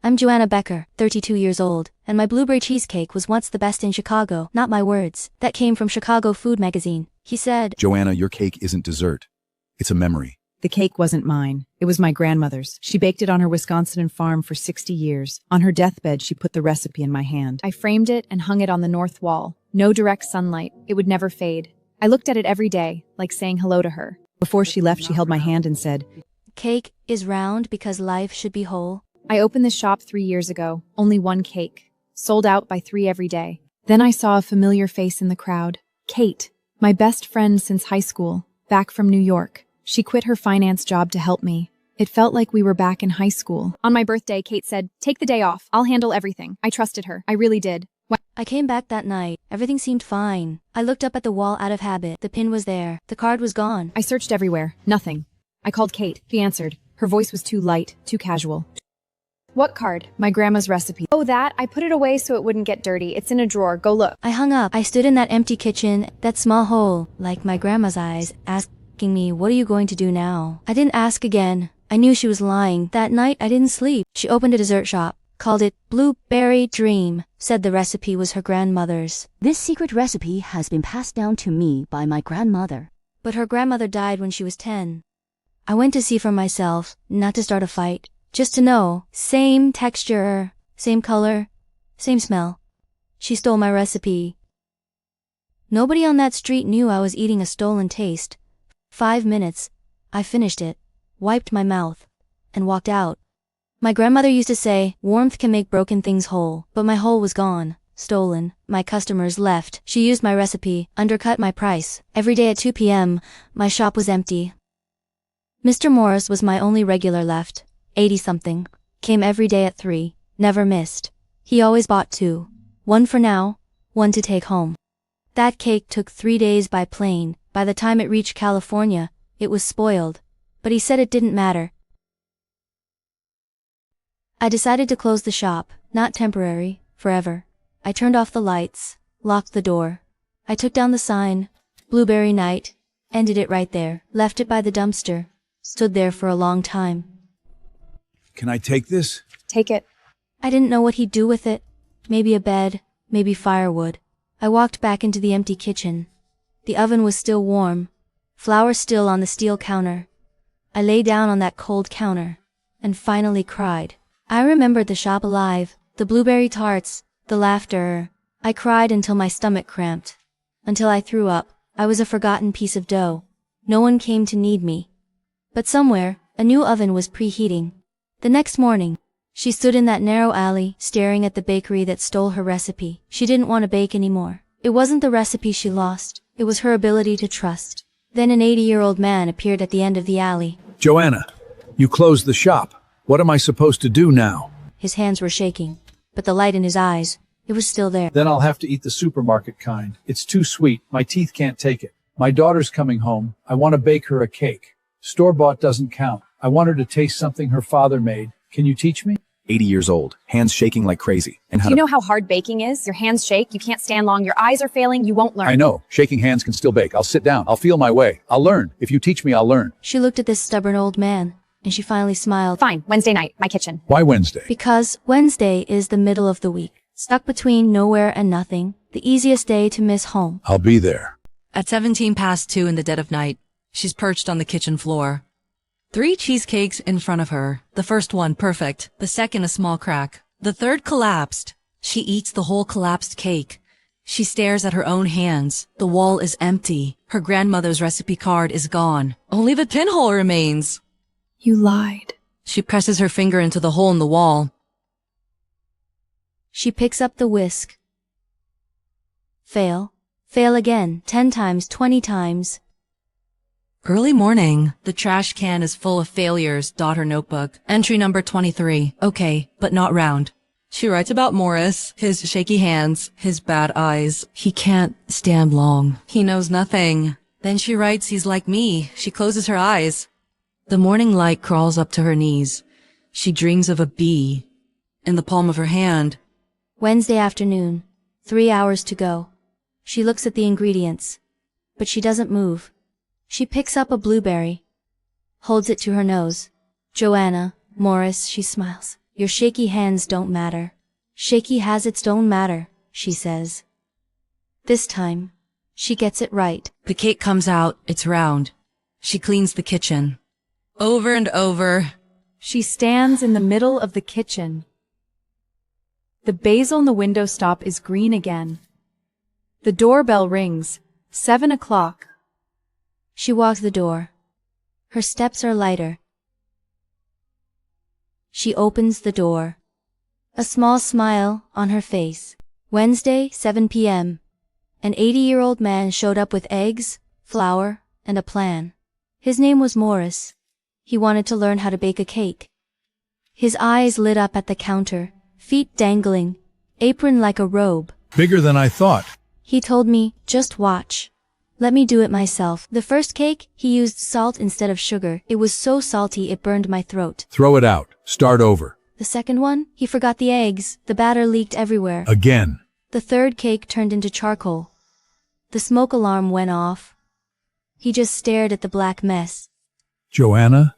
I'm Joanna Becker, 32 years old, and my blueberry cheesecake was once the best in Chicago. Not my words. That came from Chicago Food Magazine. He said, Joanna, your cake isn't dessert. It's a memory. The cake wasn't mine. It was my grandmother's. She baked it on her Wisconsin farm for 60 years. On her deathbed, she put the recipe in my hand. I framed it and hung it on the north wall. No direct sunlight. It would never fade. I looked at it every day, like saying hello to her. Before she left, she held my hand and said, "Cake is round because life should be whole." I opened this shop 3 years ago. Only one cake. Sold out by 3 every day. Then I saw a familiar face in the crowd. Kate, my best friend since high school, back from New York. She quit her finance job to help me. It felt like we were back in high school. On my birthday, Kate said, "Take the day off. I'll handle everything." I trusted her. I really did. I came back that night. Everything seemed fine. I looked up at the wall out of habit. The pin was there. The card was gone. I searched everywhere. Nothing. I called Kate. She answered. Her voice was too light, too casual. What card? My grandma's recipe. Oh, that? I put it away so it wouldn't get dirty. It's in a drawer. Go look. I hung up. I stood in that empty kitchen, that small hole, like my grandma's eyes, asking me, "What are you going to do now?" I didn't ask again. I knew she was lying. That night, I didn't sleep. She opened a dessert shop, called it Blueberry Dream, said the recipe was her grandmother's. This secret recipe has been passed down to me by my grandmother. But her grandmother died when she was 10. I went to see for myself, not to start a fight. Just to know, same texture, same color, same smell. She stole my recipe. Nobody on that street knew I was eating a stolen taste. 5 minutes, I finished it, wiped my mouth, and walked out. My grandmother used to say, warmth can make broken things whole, but my hole was gone, stolen. My customers left. She used my recipe, undercut my price. Every day at 2 p.m., my shop was empty. Mr. Morris was my only regular left. 80-something, came every day at 3, never missed. He always bought 2. 1 for now, 1 to take home. That cake took 3 days by plane. By the time it reached California, it was spoiled. But he said it didn't matter. I decided to close the shop, not temporary, forever. I turned off the lights, locked the door. I took down the sign, Blueberry Night, ended it right there, left it by the dumpster, stood there for a long time. Can I take this? Take it. I didn't know what he'd do with it. Maybe a bed, maybe firewood. I walked back into the empty kitchen. The oven was still warm, flour still on the steel counter. I lay down on that cold counter, and finally cried. I remembered the shop alive, the blueberry tarts, the laughter. I cried until my stomach cramped, until I threw up. I was a forgotten piece of dough. No one came to need me. But somewhere, a new oven was preheating. The next morning, she stood in that narrow alley, staring at the bakery that stole her recipe. She didn't want to bake anymore. It wasn't the recipe she lost, it was her ability to trust. Then an 80-year-old man appeared at the end of the alley. Joanna, you closed the shop. What am I supposed to do now? His hands were shaking, but the light in his eyes, it was still there. Then I'll have to eat the supermarket kind. It's too sweet. My teeth can't take it. My daughter's coming home. I want to bake her a cake. Store-bought doesn't count. I want her to taste something her father made. Can you teach me? 80 years old, hands shaking like crazy. And Do you know how hard baking is? Your hands shake, you can't stand long, your eyes are failing, you won't learn. I know. Shaking hands can still bake. I'll sit down. I'll feel my way. I'll learn. If you teach me, I'll learn. She looked at this stubborn old man, and she finally smiled. Fine, Wednesday night, my kitchen. Why Wednesday? Because Wednesday is the middle of the week. Stuck between nowhere and nothing. The easiest day to miss home. I'll be there. At 2 in the dead of night, she's perched on the kitchen floor. 3 cheesecakes in front of her. The first one perfect. The second a small crack. The third collapsed. She eats the whole collapsed cake. She stares at her own hands. The wall is empty. Her grandmother's recipe card is gone. Only the pinhole remains. You lied. She presses her finger into the hole in the wall. She picks up the whisk. Fail. Fail again. 10 times, 20 times. Early morning. The trash can is full of failures. Daughter notebook. Entry number 23. Okay, but not round. She writes about Morris, his shaky hands, his bad eyes. He can't stand long. He knows nothing. Then she writes he's like me. She closes her eyes. The morning light crawls up to her knees. She dreams of a bee in the palm of her hand. Wednesday afternoon. 3 hours to go. She looks at the ingredients, but she doesn't move. She picks up a blueberry, holds it to her nose. Joanna, Morris, she smiles. Your shaky hands don't matter. Shaky habits don't matter, she says. This time, she gets it right. The cake comes out, it's round. She cleans the kitchen. Over and over. She stands in the middle of the kitchen. The basil in the window stop is green again. The doorbell rings. 7 o'clock. She walks the door. Her steps are lighter. She opens the door. A small smile on her face. Wednesday, 7 p.m. An 80-year-old man showed up with eggs, flour, and a plan. His name was Morris. He wanted to learn how to bake a cake. His eyes lit up at the counter, feet dangling, apron like a robe. Bigger than I thought. He told me, just watch. Let me do it myself. The first cake, he used salt instead of sugar. It was so salty it burned my throat. Throw it out. Start over. The second one, he forgot the eggs. The batter leaked everywhere. Again. The third cake turned into charcoal. The smoke alarm went off. He just stared at the black mess. Joanna,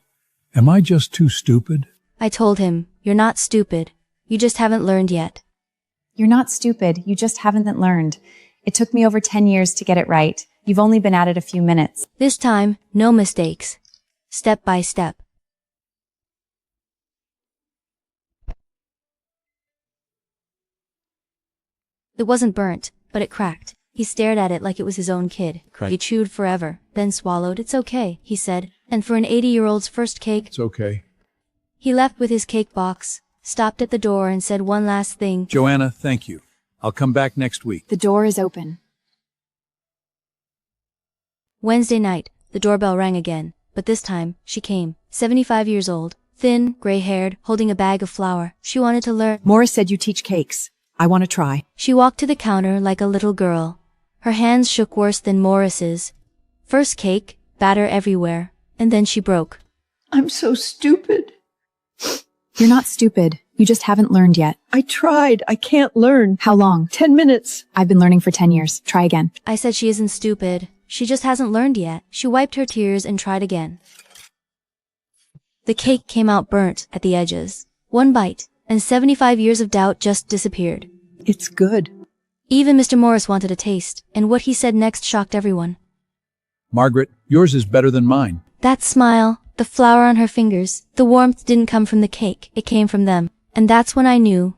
am I just too stupid? I told him, you're not stupid. You just haven't learned yet. You're not stupid. You just haven't learned. It took me over 10 years to get it right. You've only been at it a few minutes. This time, no mistakes. Step by step. It wasn't burnt, but it cracked. He stared at it like it was his own kid. He chewed forever, then swallowed. It's okay, he said. And for an 80-year-old's first cake, It's okay. he left with his cake box, stopped at the door and said one last thing. Joanna, thank you. I'll come back next week. The door is open. Wednesday night, the doorbell rang again, but this time, she came. 75 years old, thin, gray-haired, holding a bag of flour. She wanted to learn. Morris said you teach cakes. I want to try. She walked to the counter like a little girl. Her hands shook worse than Morris's. First cake, batter everywhere, and then she broke. I'm so stupid. You're not stupid. You just haven't learned yet. I tried. I can't learn. How long? 10 minutes. I've been learning for 10 years. Try again. I said she isn't stupid. She just hasn't learned yet. She wiped her tears and tried again. The cake came out burnt at the edges. One bite, and 75 years of doubt just disappeared. It's good. Even Mr. Morris wanted a taste, and what he said next shocked everyone. Margaret, yours is better than mine. That smile, the flour on her fingers, the warmth didn't come from the cake, it came from them. And that's when I knew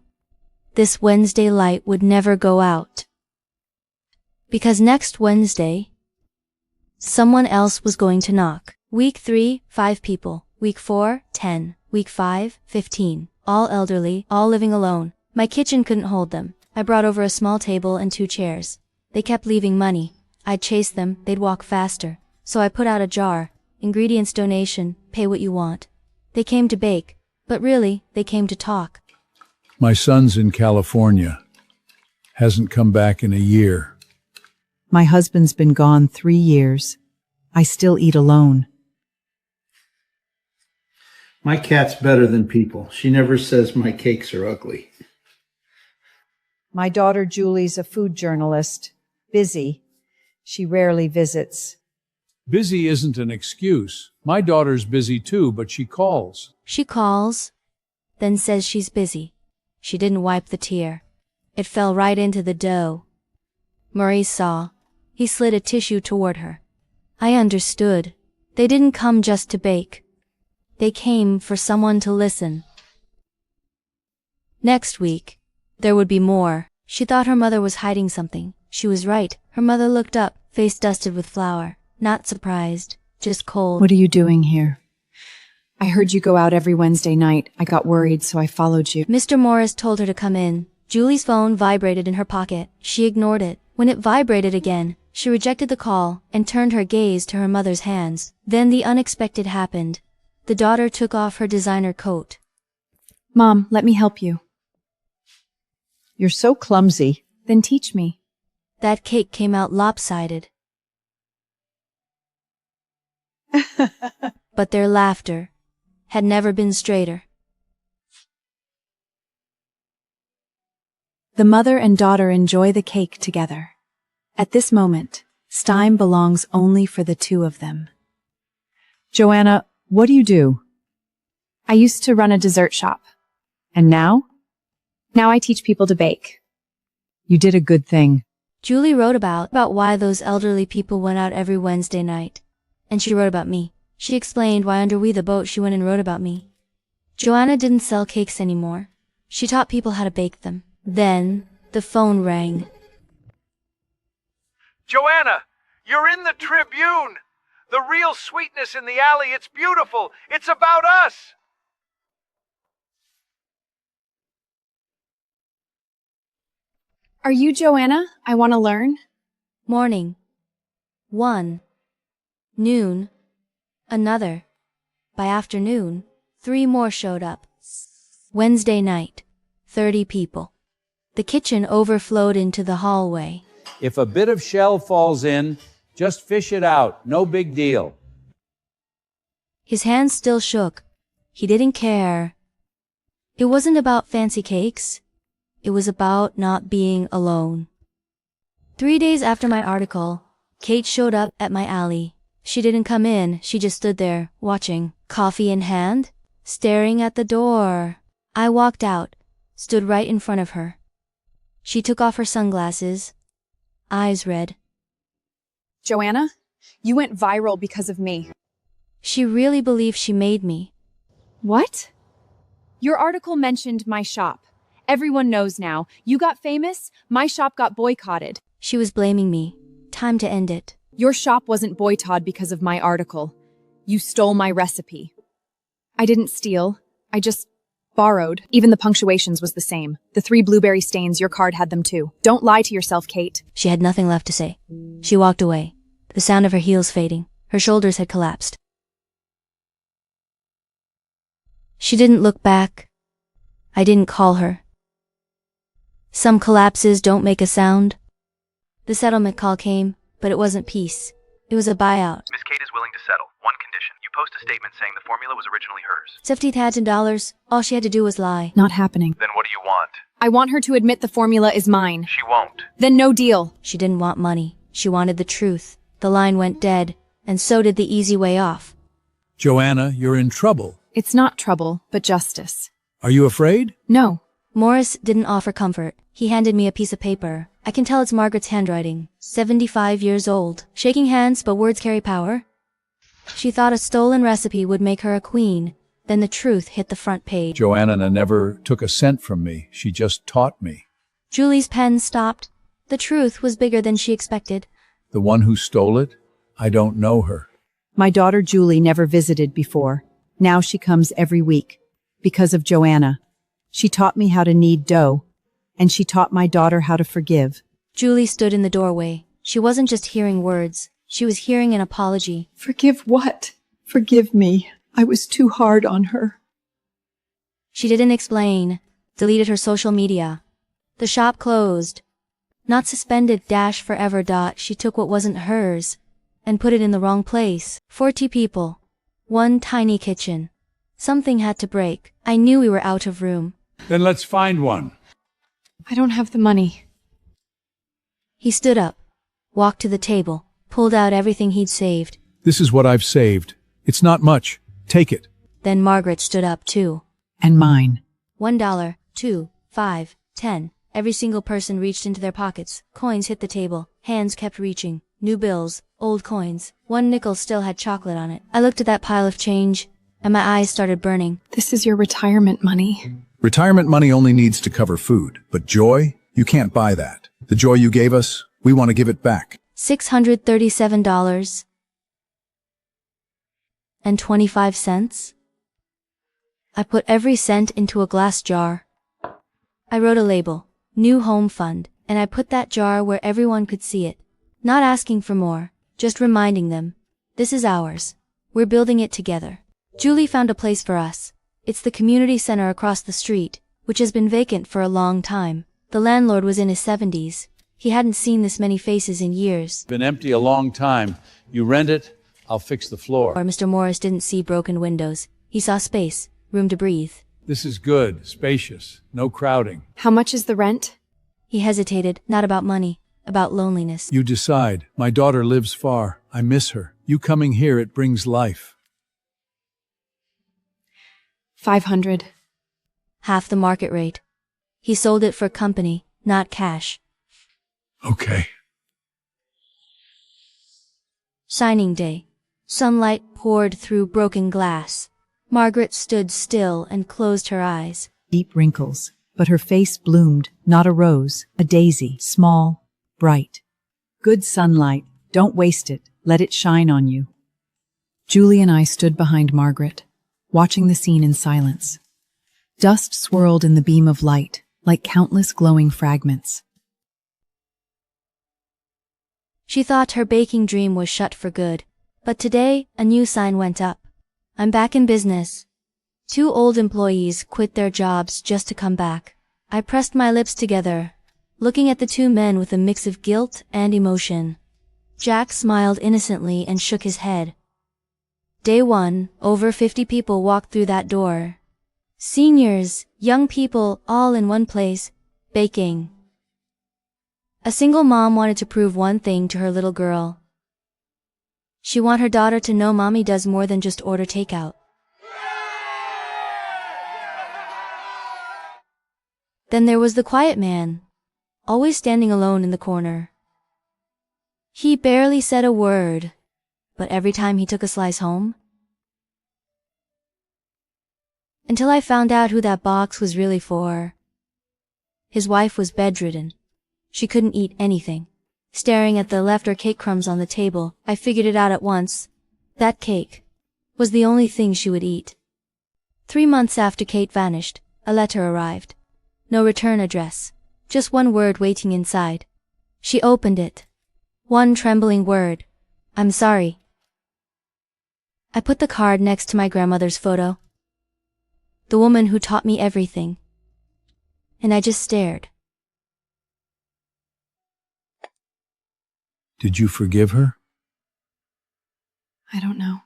this Wednesday light would never go out. Because next Wednesday, someone else was going to knock. Week 3, 5 people. Week 4, 10. Week 5, 15. All elderly, all living alone. My kitchen couldn't hold them. I brought over a small table and 2 chairs. They kept leaving money. I'd chase them, they'd walk faster. So I put out a jar. Ingredients donation, pay what you want. They came to bake, but really, they came to talk. My son's in California. Hasn't come back in a year. My husband's been gone 3 years. I still eat alone. My cat's better than people. She never says my cakes are ugly. My daughter Julie's a food journalist. Busy. She rarely visits. Busy isn't an excuse. My daughter's busy too, but she calls. She calls, then says she's busy. She didn't wipe the tear. It fell right into the dough. Maurice saw. He slid a tissue toward her. I understood. They didn't come just to bake. They came for someone to listen. Next week, there would be more. She thought her mother was hiding something. She was right. Her mother looked up, face dusted with flour. Not surprised, just cold. What are you doing here? I heard you go out every Wednesday night. I got worried, so I followed you. Mr. Morris told her to come in. Julie's phone vibrated in her pocket. She ignored it. When it vibrated again, she rejected the call and turned her gaze to her mother's hands. Then the unexpected happened. The daughter took off her designer coat. Mom, let me help you. You're so clumsy. Then teach me. That cake came out lopsided. But their laughter had never been straighter. The mother and daughter enjoy the cake together. At this moment, time belongs only for the two of them. Joanna, what do you do? I used to run a dessert shop. And now? Now I teach people to bake. You did a good thing. Julie wrote about why those elderly people went out every Wednesday night. And she wrote about me. She explained why under We the Boat she went and wrote about me. Joanna didn't sell cakes anymore. She taught people how to bake them. Then, the phone rang. Joanna, you're in the Tribune! The real sweetness in the alley, it's beautiful! It's about us! Are you Joanna? I want to learn. Morning. 1. Noon. Another. By afternoon, 3 more showed up. Wednesday night. 30 people. The kitchen overflowed into the hallway. If a bit of shell falls in, just fish it out. No big deal. His hands still shook. He didn't care. It wasn't about fancy cakes. It was about not being alone. 3 days after my article, Kate showed up at my alley. She didn't come in, she just stood there, watching, coffee in hand, staring at the door. I walked out, stood right in front of her. She took off her sunglasses, eyes red. Joanna, you went viral because of me. She really believed she made me. What? Your article mentioned my shop. Everyone knows now. You got famous, my shop got boycotted. She was blaming me. Time to end it. Your shop wasn't boycotted because of my article. You stole my recipe. I didn't steal. I just borrowed. Even the punctuations was the same. The 3 blueberry stains, your card had them too. Don't lie to yourself, Kate. She had nothing left to say. She walked away, the sound of her heels fading. Her shoulders had collapsed. She didn't look back. I didn't call her. Some collapses don't make a sound. The settlement call came, but it wasn't peace. It was a buyout. Miss Kate is willing to settle. One condition. You post a statement saying the formula was originally hers. $50,000. All she had to do was lie. Not happening. Then what do you want? I want her to admit the formula is mine. She won't. Then no deal. She didn't want money. She wanted the truth. The line went dead, and so did the easy way off. Joanna, you're in trouble. It's not trouble, but justice. Are you afraid? No. Morris didn't offer comfort. He handed me a piece of paper. I can tell it's Margaret's handwriting. 75 years old. Shaking hands, but words carry power. She thought a stolen recipe would make her a queen. Then the truth hit the front page. Joanna never took a cent from me. She just taught me. Julie's pen stopped. The truth was bigger than she expected. The one who stole it? I don't know her. My daughter Julie never visited before. Now she comes every week. Because of Joanna. She taught me how to knead dough. And she taught my daughter how to forgive. Julie stood in the doorway. She wasn't just hearing words. She was hearing an apology. Forgive what? Forgive me. I was too hard on her. She didn't explain. Deleted her social media. The shop closed. Not suspended forever. She took what wasn't hers and put it in the wrong place. 40 people. One tiny kitchen. Something had to break. I knew we were out of room. Then let's find one. I don't have the money. He stood up, walked to the table, pulled out everything he'd saved. This is what I've saved. It's not much. Take it. Then Margaret stood up too. And mine. $1, $2, $5, $10. Every single person reached into their pockets. Coins hit the table. Hands kept reaching. New bills, old coins. 1 nickel still had chocolate on it. I looked at that pile of change, and my eyes started burning. This is your retirement money. Retirement money only needs to cover food, but joy, you can't buy that. The joy you gave us, we want to give it back. $637.25. I put every cent into a glass jar. I wrote a label, New Home Fund, and I put that jar where everyone could see it. Not asking for more, just reminding them, this is ours. We're building it together. Julie found a place for us. It's the community center across the street, which has been vacant for a long time. The landlord was in his 70s. He hadn't seen this many faces in years. Been empty a long time. You rent it, I'll fix the floor. Mr. Morris didn't see broken windows. He saw space, room to breathe. This is good, spacious, no crowding. How much is the rent? He hesitated, not about money, about loneliness. You decide. My daughter lives far. I miss her. You coming here, it brings life. 500. half the market rate. He sold it for company, not cash. Okay. Signing day. Sunlight poured through broken glass. Margaret stood still and closed her eyes. Deep wrinkles, but her face bloomed, not a rose, a daisy, small, bright. Good sunlight, don't waste it, let it shine on you. Julie and I stood behind Margaret, watching the scene in silence. Dust swirled in the beam of light, like countless glowing fragments. She thought her baking dream was shut for good, but today, a new sign went up. I'm back in business. 2 old employees quit their jobs just to come back. I pressed my lips together, looking at the 2 men with a mix of guilt and emotion. Jack smiled innocently and shook his head. Day 1, over 50 people walked through that door. Seniors, young people, all in one place, baking. A single mom wanted to prove one thing to her little girl. She wanted her daughter to know mommy does more than just order takeout. Then there was the quiet man, always standing alone in the corner. He barely said a word, but every time he took a slice home, until I found out who that box was really for. His wife was bedridden. She couldn't eat anything. Staring at the leftover cake crumbs on the table, I figured it out at once. That cake was the only thing she would eat. 3 months after Kate vanished, a letter arrived. No return address. Just one word waiting inside. She opened it. One trembling word. I'm sorry. I put the card next to my grandmother's photo. The woman who taught me everything. And I just stared. Did you forgive her? I don't know.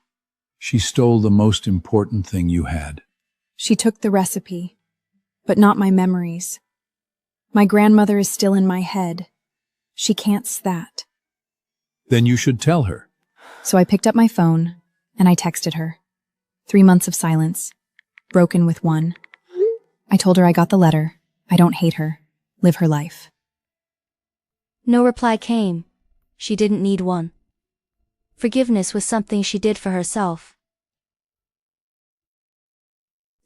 She stole the most important thing you had. She took the recipe, but not my memories. My grandmother is still in my head. She can't that. Then you should tell her. So I picked up my phone, and I texted her. 3 months of silence, broken with one. I told her I got the letter. I don't hate her. Live her life. No reply came. She didn't need one. Forgiveness was something she did for herself.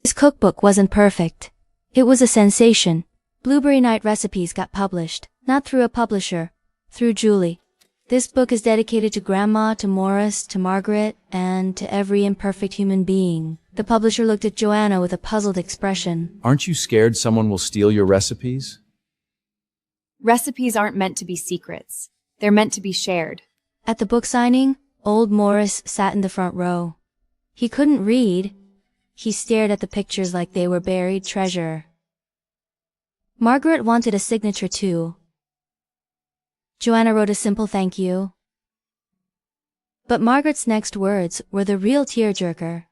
This cookbook wasn't perfect. It was a sensation. Blueberry Night recipes got published, not through a publisher, through Julie. This book is dedicated to Grandma, to Morris, to Margaret, and to every imperfect human being. The publisher looked at Joanna with a puzzled expression. Aren't you scared someone will steal your recipes? Recipes aren't meant to be secrets. They're meant to be shared. At the book signing, old Morris sat in the front row. He couldn't read. He stared at the pictures like they were buried treasure. Margaret wanted a signature too. Joanna wrote a simple thank you. But Margaret's next words were the real tearjerker.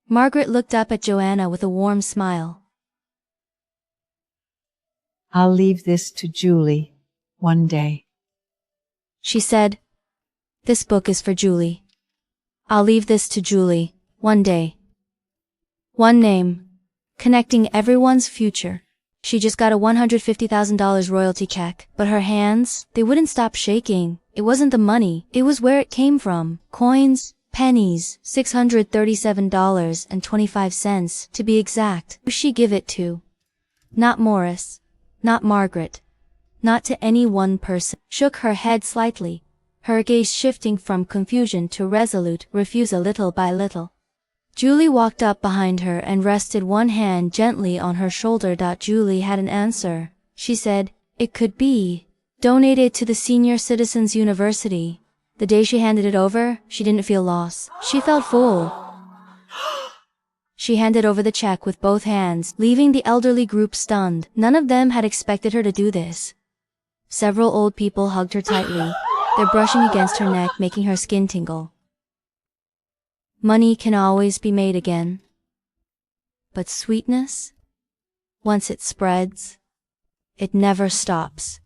Margaret looked up at Joanna with a warm smile. I'll leave this to Julie one day. She said, "This book is for Julie. I'll leave this to Julie, one day." One name, connecting everyone's future. She just got a $150,000 royalty check, but her hands, they wouldn't stop shaking. It wasn't the money, it was where it came from. Coins, pennies, $637.25 to be exact. Who she give it to? Not Morris, not Margaret, not to any one person. Shook her head slightly, her gaze shifting from confusion to resolute refusal little by little. Julie walked up behind her and rested one hand gently on her shoulder. Julie had an answer. She said, "It could be donated to the Senior Citizens University." The day she handed it over, she didn't feel lost. She felt full. She handed over the check with both hands, leaving the elderly group stunned. None of them had expected her to do this. Several old people hugged her tightly, their brushing against her neck making her skin tingle. Money can always be made again. But sweetness, once it spreads, it never stops.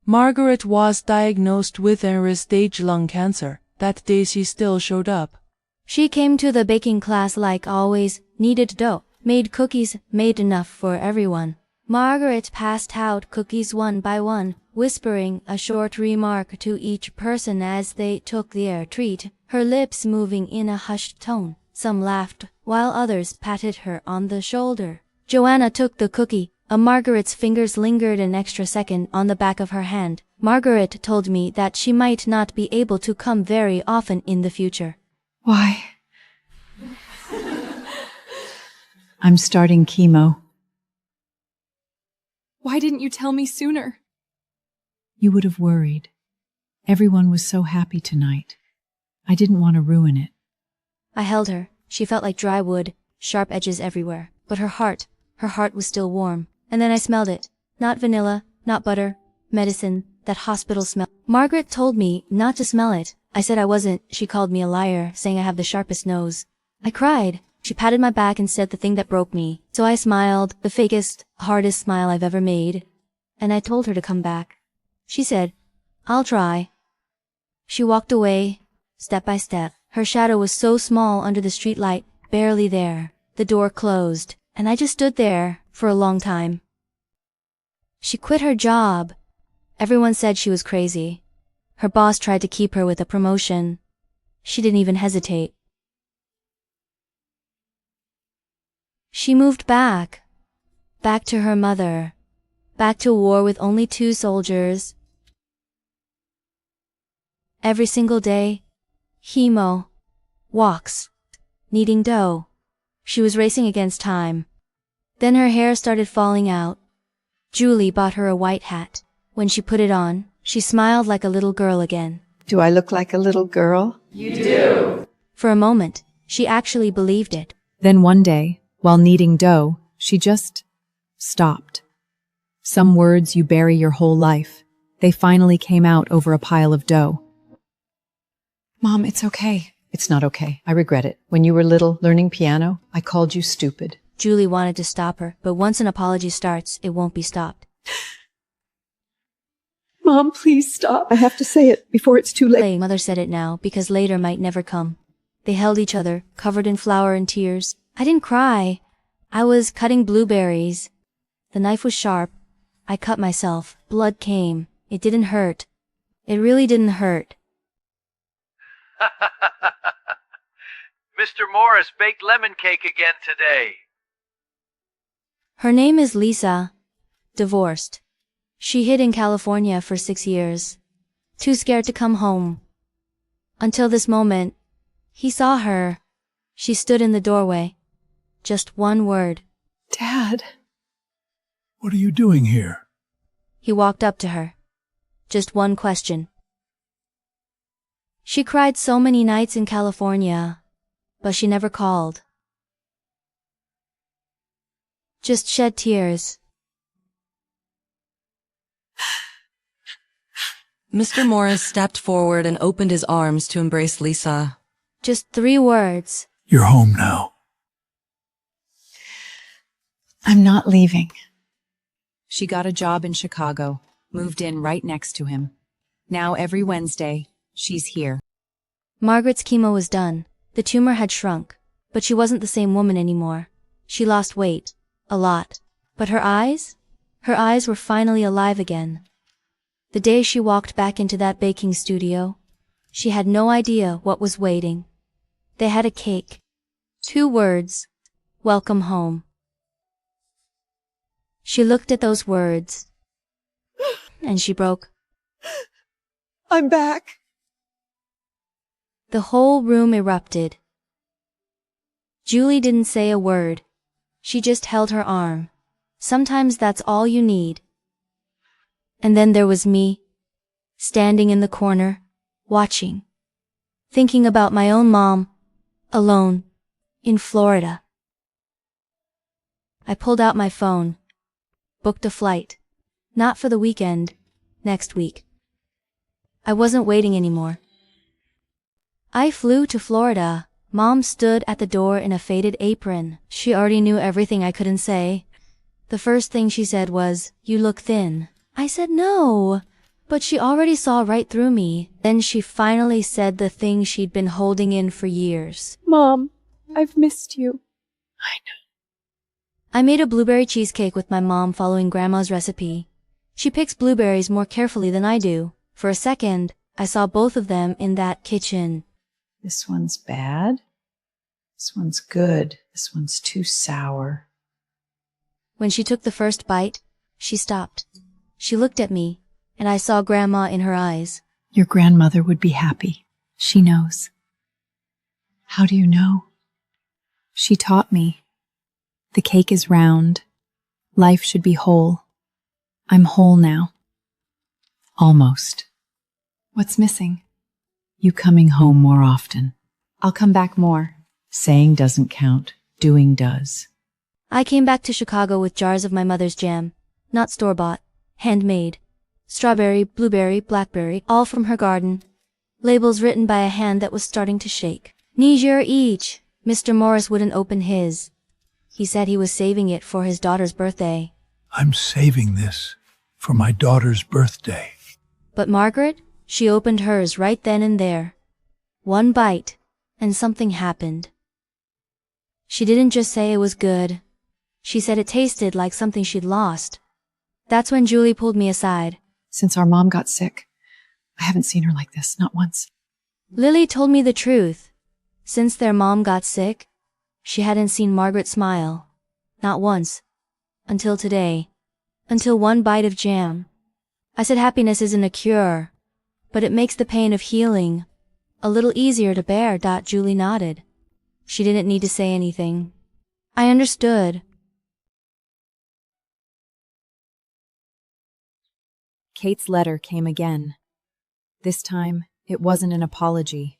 Margaret was diagnosed with early-stage lung cancer. That day she still showed up. She came to the baking class like always, kneaded dough, made cookies, made enough for everyone. Margaret passed out cookies one by one, whispering a short remark to each person as they took their treat, her lips moving in a hushed tone. Some laughed, while others patted her on the shoulder. Joanna took the cookie. Margaret's fingers lingered an extra second on the back of her hand. Margaret told me that she might not be able to come very often in the future. Why? I'm starting chemo. Why didn't you tell me sooner? You would have worried. Everyone was so happy tonight. I didn't want to ruin it. I held her. She felt like dry wood, sharp edges everywhere. But her heart was still warm. And then I smelled it. Not vanilla, not butter, medicine, that hospital smell. Margaret told me not to smell it. I said I wasn't. She called me a liar, saying I have the sharpest nose. I cried. She patted my back and said the thing that broke me. So I smiled, the fakest, hardest smile I've ever made. And I told her to come back. She said, I'll try. She walked away, step by step. Her shadow was so small under the streetlight, barely there. The door closed, and I just stood there for a long time. She quit her job. Everyone said she was crazy. Her boss tried to keep her with a promotion. She didn't even hesitate. She moved back to her mother, back to war with only 2 soldiers. Every single day, chemo, walks, kneading dough. She was racing against time. Then her hair started falling out. Julie bought her a white hat. When she put it on, she smiled like a little girl again. Do I look like a little girl? You do. For a moment, she actually believed it. Then one day, while kneading dough, she just stopped. Some words you bury your whole life. They finally came out over a pile of dough. Mom, it's okay. It's not okay. I regret it. When you were little, learning piano, I called you stupid. Julie wanted to stop her, but once an apology starts, it won't be stopped. Mom, please stop. I have to say it before it's too late. Mother said it now, because later might never come. They held each other, covered in flour and tears. I didn't cry. I was cutting blueberries. The knife was sharp. I cut myself. Blood came. It didn't hurt. It really didn't hurt. Mr. Morris baked lemon cake again today. Her name is Lisa. Divorced. She hid in California for 6 years. Too scared to come home. Until this moment, he saw her. She stood in the doorway. Just one word. Dad. What are you doing here? He walked up to her. Just one question. She cried so many nights in California, but she never called. Just shed tears. Mr. Morris stepped forward and opened his arms to embrace Lisa. Just 3 words. You're home now. I'm not leaving. She got a job in Chicago, moved in right next to him. Now every Wednesday, she's here. Margaret's chemo was done. The tumor had shrunk, but she wasn't the same woman anymore. She lost weight. A lot. But her eyes? Her eyes were finally alive again. The day she walked back into that baking studio, she had no idea what was waiting. They had a cake. 2 words. Welcome home. She looked at those words, and she broke. I'm back. The whole room erupted. Julie didn't say a word. She just held her arm. Sometimes that's all you need. And then there was me, standing in the corner, watching, thinking about my own mom, alone, in Florida. I pulled out my phone, booked a flight, not for the weekend, next week. I wasn't waiting anymore. I flew to Florida. Mom stood at the door in a faded apron. She already knew everything I couldn't say. The first thing she said was, "You look thin." I said no, but she already saw right through me. Then she finally said the thing she'd been holding in for years. Mom, I've missed you. I know. I made a blueberry cheesecake with my mom following Grandma's recipe. She picks blueberries more carefully than I do. For a second, I saw both of them in that kitchen. This one's bad. This one's good. This one's too sour. When she took the first bite, she stopped. She looked at me, and I saw Grandma in her eyes. Your grandmother would be happy. She knows. How do you know? She taught me. The cake is round. Life should be whole. I'm whole now. Almost. What's missing? You coming home more often. I'll come back more. Saying doesn't count. Doing does. I came back to Chicago with jars of my mother's jam. Not store-bought. Handmade. Strawberry, blueberry, blackberry, all from her garden. Labels written by a hand that was starting to shake. Niger each. Mr. Morris wouldn't open his. He said he was saving it for his daughter's birthday. I'm saving this for my daughter's birthday. But Margaret, she opened hers right then and there. One bite, and something happened. She didn't just say it was good. She said it tasted like something she'd lost. That's when Julie pulled me aside. Since our mom got sick, I haven't seen her like this, not once. Lily told me the truth. Since their mom got sick, she hadn't seen Margaret smile. Not once. Until today. Until one bite of jam. I said happiness isn't a cure, but it makes the pain of healing a little easier to bear. Julie nodded. She didn't need to say anything. I understood. Kate's letter came again. This time, it wasn't an apology.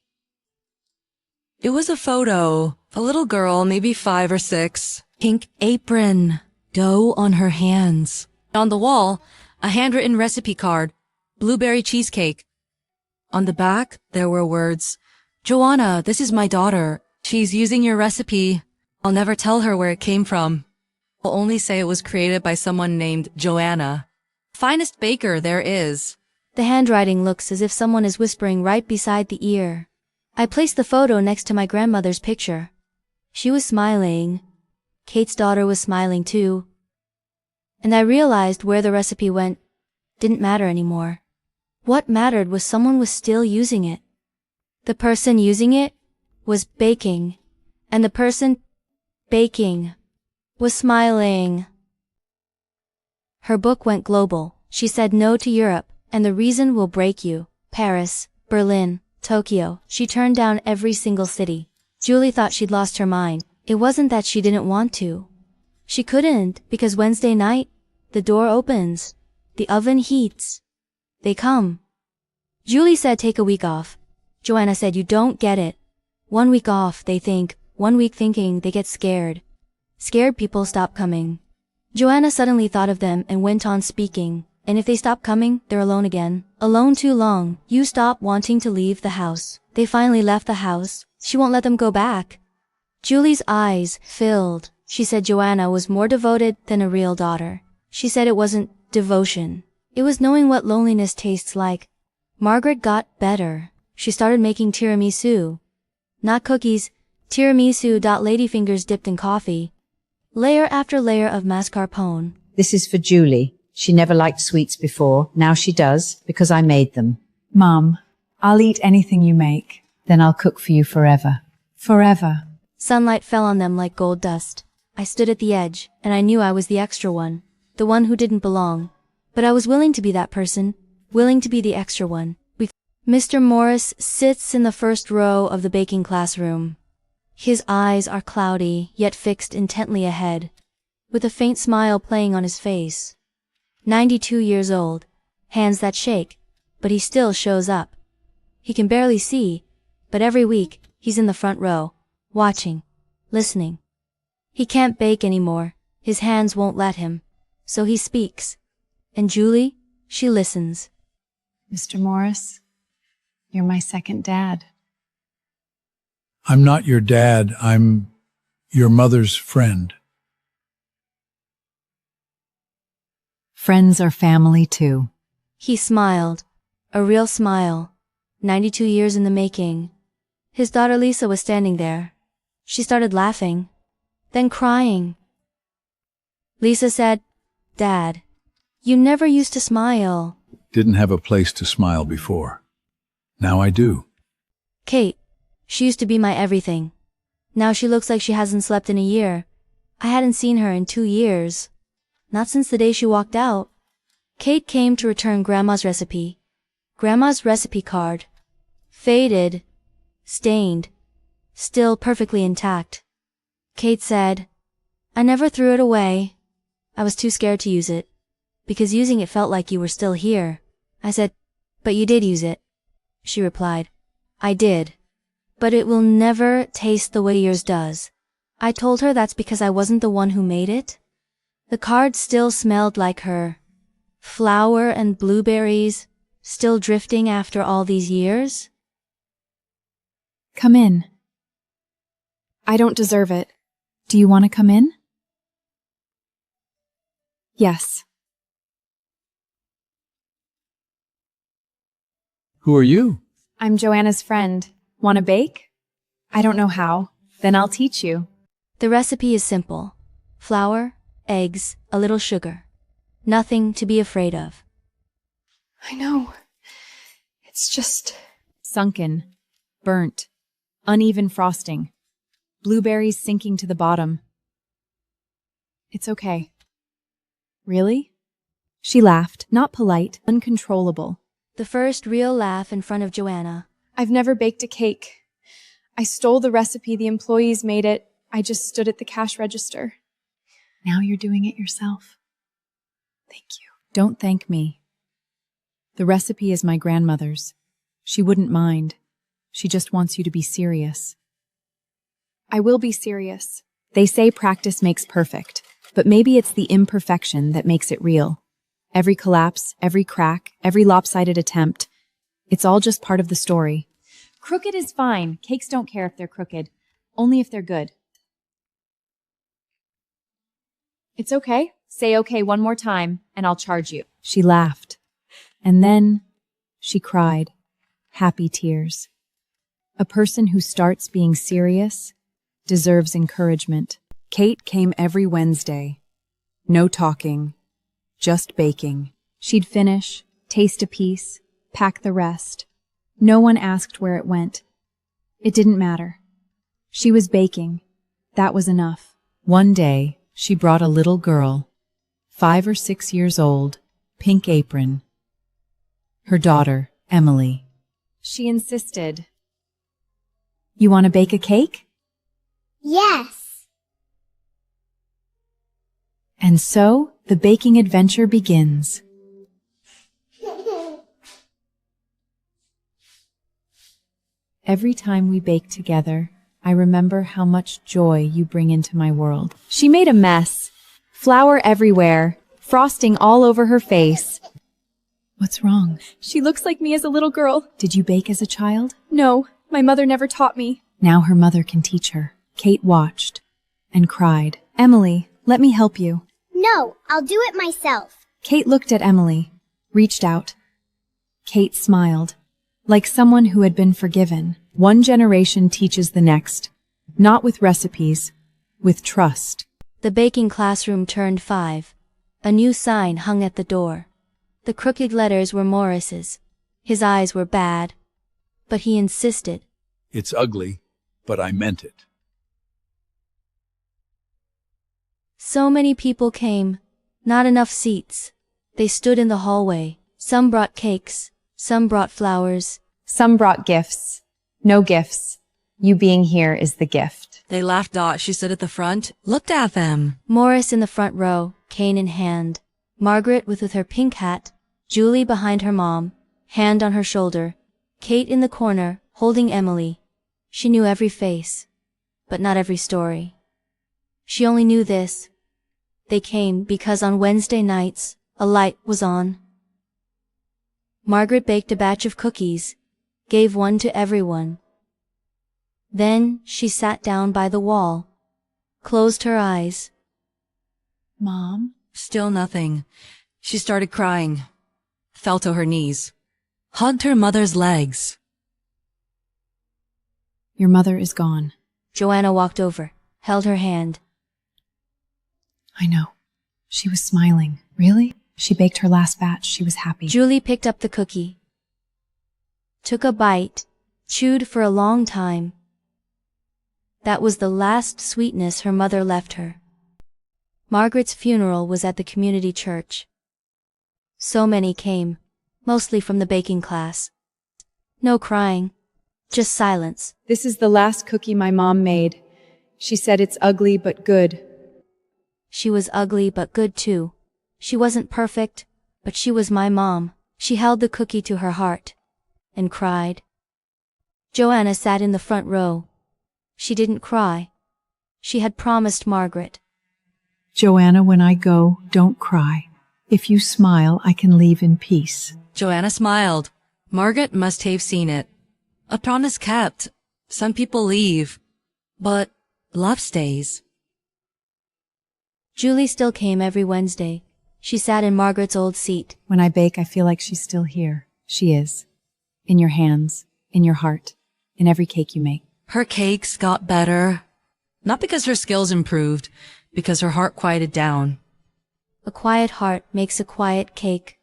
It was a photo. A little girl, maybe 5 or 6. Pink apron. Dough on her hands. On the wall, a handwritten recipe card. Blueberry cheesecake. On the back, there were words. Joanna, this is my daughter. She's using your recipe. I'll never tell her where it came from. I'll only say it was created by someone named Joanna. Finest baker there is. The handwriting looks as if someone is whispering right beside the ear. I placed the photo next to my grandmother's picture. She was smiling. Kate's daughter was smiling too. And I realized where the recipe went didn't matter anymore. What mattered was someone was still using it. The person using it was baking, and the person baking was smiling. Her book went global. She said no to Europe, and the reason will break you. Paris, Berlin, Tokyo. She turned down every single city. Julie thought she'd lost her mind. It wasn't that she didn't want to. She couldn't, because Wednesday night, the door opens. The oven heats. They come. Julie said take a week off. Joanna said you don't get it. 1 week off, they think. 1 week thinking, they get scared. Scared people stop coming. Joanna suddenly thought of them and went on speaking. And if they stop coming, they're alone again. Alone too long. You stop wanting to leave the house. They finally left the house. She won't let them go back. Julie's eyes filled. She said Joanna was more devoted than a real daughter. She said it wasn't devotion. It was knowing what loneliness tastes like. Margaret got better. She started making tiramisu. Not cookies, tiramisu. Ladyfingers dipped in coffee. Layer after layer of mascarpone. This is for Julie. She never liked sweets before. Now she does, because I made them. Mom, I'll eat anything you make. Then I'll cook for you forever. Forever. Sunlight fell on them like gold dust. I stood at the edge, and I knew I was the extra one. The one who didn't belong. But I was willing to be that person. Willing to be the extra one. Mr. Morris sits in the first row of the baking classroom. His eyes are cloudy, yet fixed intently ahead, with a faint smile playing on his face. 92 years old, hands that shake, but he still shows up. He can barely see, but every week, he's in the front row, watching, listening. He can't bake anymore, his hands won't let him, so he speaks. And Julie, she listens. Mr. Morris, you're my second dad. I'm not your dad, I'm your mother's friend. Friends are family too. He smiled. A real smile. 92 years in the making. His daughter Lisa was standing there. She started laughing. Then crying. Lisa said, Dad, you never used to smile. Didn't have a place to smile before. Now I do. Kate, she used to be my everything. Now she looks like she hasn't slept in a year. I hadn't seen her in 2 years. Not since the day she walked out. Kate came to return Grandma's recipe. Grandma's recipe card. Faded. Stained. Still perfectly intact. Kate said, I never threw it away. I was too scared to use it. Because using it felt like you were still here. I said, but you did use it. She replied, I did. But it will never taste the way yours does. I told her that's because I wasn't the one who made it. The card still smelled like her. Flour and blueberries, still drifting after all these years? Come in. I don't deserve it. Do you want to come in? Yes. Who are you? I'm Joanna's friend. Want to bake? I don't know how. Then I'll teach you. The recipe is simple. Flour, eggs, a little sugar. Nothing to be afraid of. I know. It's just sunken, burnt, uneven frosting, blueberries sinking to the bottom. It's okay. Really? She laughed, not polite, uncontrollable. The first real laugh in front of Joanna. I've never baked a cake. I stole the recipe, the employees made it. I just stood at the cash register. Now you're doing it yourself. Thank you. Don't thank me. The recipe is my grandmother's. She wouldn't mind. She just wants you to be serious. I will be serious. They say practice makes perfect, but maybe it's the imperfection that makes it real. Every collapse, every crack, every lopsided attempt, it's all just part of the story. Crooked is fine. Cakes don't care if they're crooked, only if they're good. It's okay. Say okay one more time, and I'll charge you. She laughed. And then she cried. Happy tears. A person who starts being serious deserves encouragement. Kate came every Wednesday. No talking, just baking. She'd finish, taste a piece, pack the rest. No one asked where it went. It didn't matter. She was baking. That was enough. One day, she brought a little girl, 5 or 6 years old, pink apron. Her daughter, Emily. She insisted. You want to bake a cake? Yes. And so, the baking adventure begins. Every time we bake together, I remember how much joy you bring into my world. She made a mess. Flour everywhere, frosting all over her face. What's wrong? She looks like me as a little girl. Did you bake as a child? No, my mother never taught me. Now her mother can teach her. Kate watched and cried. Emily, let me help you. No, I'll do it myself. Kate looked at Emily, reached out. Kate smiled, like someone who had been forgiven. One generation teaches the next, not with recipes, with trust. The baking classroom turned 5. A new sign hung at the door. The crooked letters were Morris's. His eyes were bad, but he insisted. It's ugly, but I meant it. So many people came, not enough seats. They stood in the hallway. Some brought cakes, some brought flowers. Some brought gifts. No gifts. You being here is the gift. They laughed. She stood at the front, looked at them. Morris in the front row, cane in hand. Margaret with her pink hat. Julie behind her mom, hand on her shoulder. Kate in the corner, holding Emily. She knew every face, but not every story. She only knew this. They came because on Wednesday nights, a light was on. Margaret baked a batch of cookies, gave one to everyone. Then she sat down by the wall, closed her eyes. Mom? Still nothing. She started crying, fell to her knees, hugged her mother's legs. Your mother is gone. Joanna walked over, held her hand. I know. She was smiling. Really? She baked her last batch. She was happy. Julie picked up the cookie, took a bite, chewed for a long time. That was the last sweetness her mother left her. Margaret's funeral was at the community church. So many came, mostly from the baking class. No crying, just silence. This is the last cookie my mom made. She said it's ugly but good. She was ugly but good too. She wasn't perfect, but she was my mom. She held the cookie to her heart and cried. Joanna sat in the front row. She didn't cry. She had promised Margaret. Joanna, when I go, don't cry. If you smile, I can leave in peace. Joanna smiled. Margaret must have seen it. A promise kept. Some people leave, but love stays. Julie still came every Wednesday. She sat in Margaret's old seat. When I bake, I feel like she's still here. She is. In your hands, in your heart, in every cake you make. Her cakes got better. Not because her skills improved, because her heart quieted down. A quiet heart makes a quiet cake.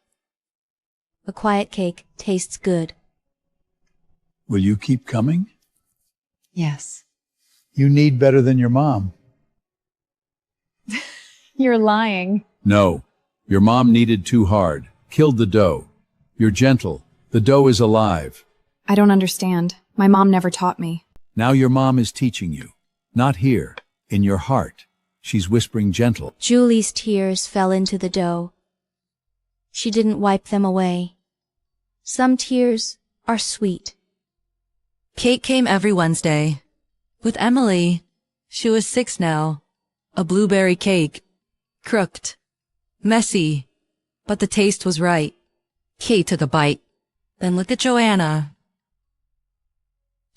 A quiet cake tastes good. Will you keep coming? Yes. You need better than your mom. You're lying. No. Your mom kneaded too hard, killed the dough. You're gentle. The dough is alive. I don't understand. My mom never taught me. Now your mom is teaching you. Not here, in your heart. She's whispering gentle. Julie's tears fell into the dough. She didn't wipe them away. Some tears are sweet. Cake came every Wednesday. With Emily, she was 6 now. A blueberry cake. Crooked. Messy. But the taste was right. Kate took a bite, then looked at Joanna.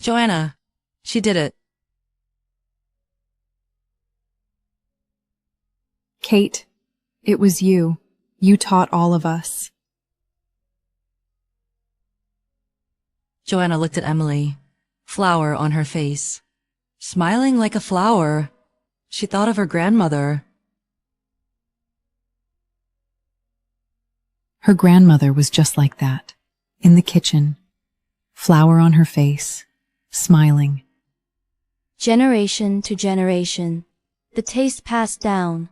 Joanna, she did it. Kate, it was you. You taught all of us. Joanna looked at Emily, flower on her face. Smiling like a flower, she thought of her grandmother. Her grandmother was just like that, in the kitchen, flower on her face, smiling. Generation to generation, the taste passed down,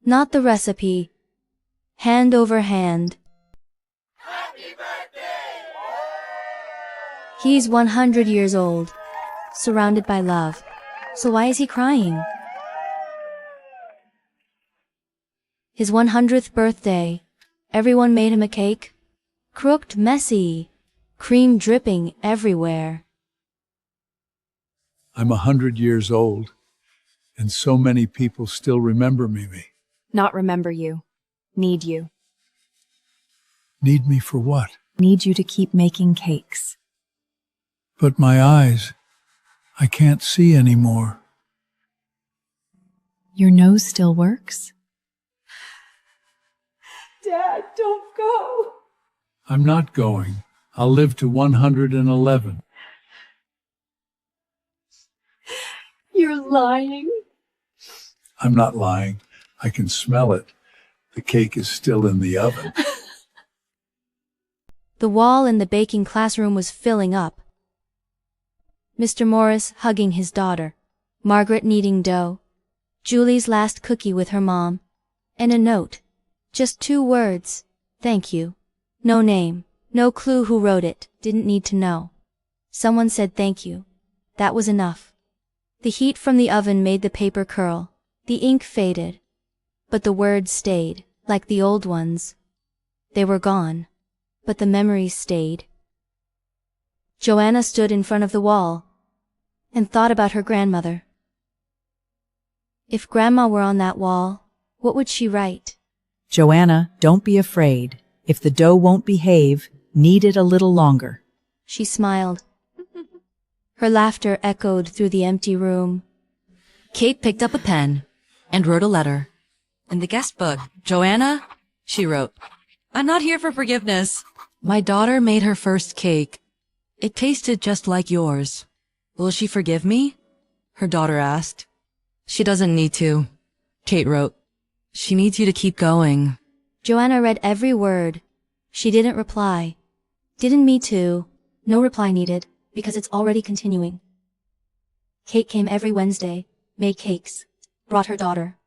not the recipe, hand over hand. Happy birthday! He's 100 years old, surrounded by love. So why is he crying? His 100th birthday. Everyone made him a cake. Crooked, messy, cream dripping everywhere. I'm 100 years old, and so many people still remember me. Not remember you. Need you. Need me for what? Need you to keep making cakes. But my eyes, I can't see anymore. Your nose still works? Dad, don't go. I'm not going. I'll live to 111. You're lying. I'm not lying. I can smell it. The cake is still in the oven. The wall in the baking classroom was filling up. Mr. Morris hugging his daughter, Margaret kneading dough, Julie's last cookie with her mom, and a note. Just 2 words, thank you. No name, no clue who wrote it, didn't need to know. Someone said thank you. That was enough. The heat from the oven made the paper curl, the ink faded. But the words stayed, like the old ones. They were gone, but the memories stayed. Joanna stood in front of the wall and thought about her grandmother. If Grandma were on that wall, what would she write? Joanna, don't be afraid. If the dough won't behave, knead it a little longer. She smiled. Her laughter echoed through the empty room. Kate picked up a pen and wrote a letter. In the guest book, Joanna, she wrote, I'm not here for forgiveness. My daughter made her first cake. It tasted just like yours. Will she forgive me? Her daughter asked. She doesn't need to, Kate wrote. She needs you to keep going. Joanna read every word. She didn't reply. Didn't me too. No reply needed, because it's already continuing. Kate came every Wednesday, made cakes, brought her daughter.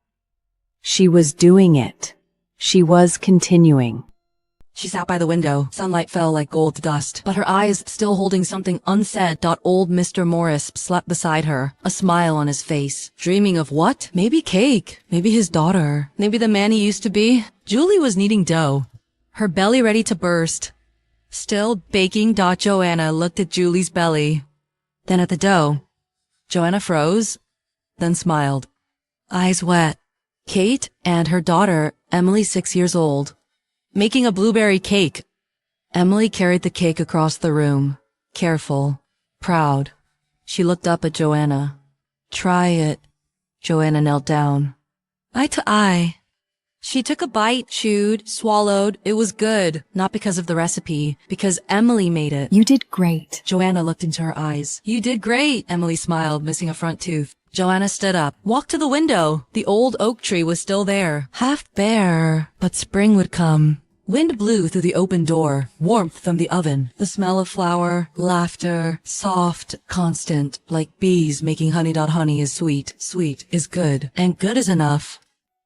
She was doing it. She was continuing. She sat by the window. Sunlight fell like gold dust, but her eyes still holding something unsaid. Old Mr. Morris slept beside her, a smile on his face. Dreaming of what? Maybe cake. Maybe his daughter. Maybe the man he used to be. Julie was kneading dough, her belly ready to burst. Still baking. Joanna looked at Julie's belly, then at the dough. Joanna froze, then smiled, eyes wet. Kate and her daughter, Emily, 6 years old, making a blueberry cake. Emily carried the cake across the room, careful, proud. She looked up at Joanna. Try it. Joanna knelt down. Eye to eye. She took a bite, chewed, swallowed. It was good, not because of the recipe, because Emily made it. You did great. Joanna looked into her eyes. You did great, Emily smiled, missing a front tooth. Joanna stood up, walked to the window. The old oak tree was still there, half bare, but spring would come. Wind blew through the open door, warmth from the oven, the smell of flour, laughter, soft, constant, like bees making honey. Honey is sweet, sweet is good, and good is enough.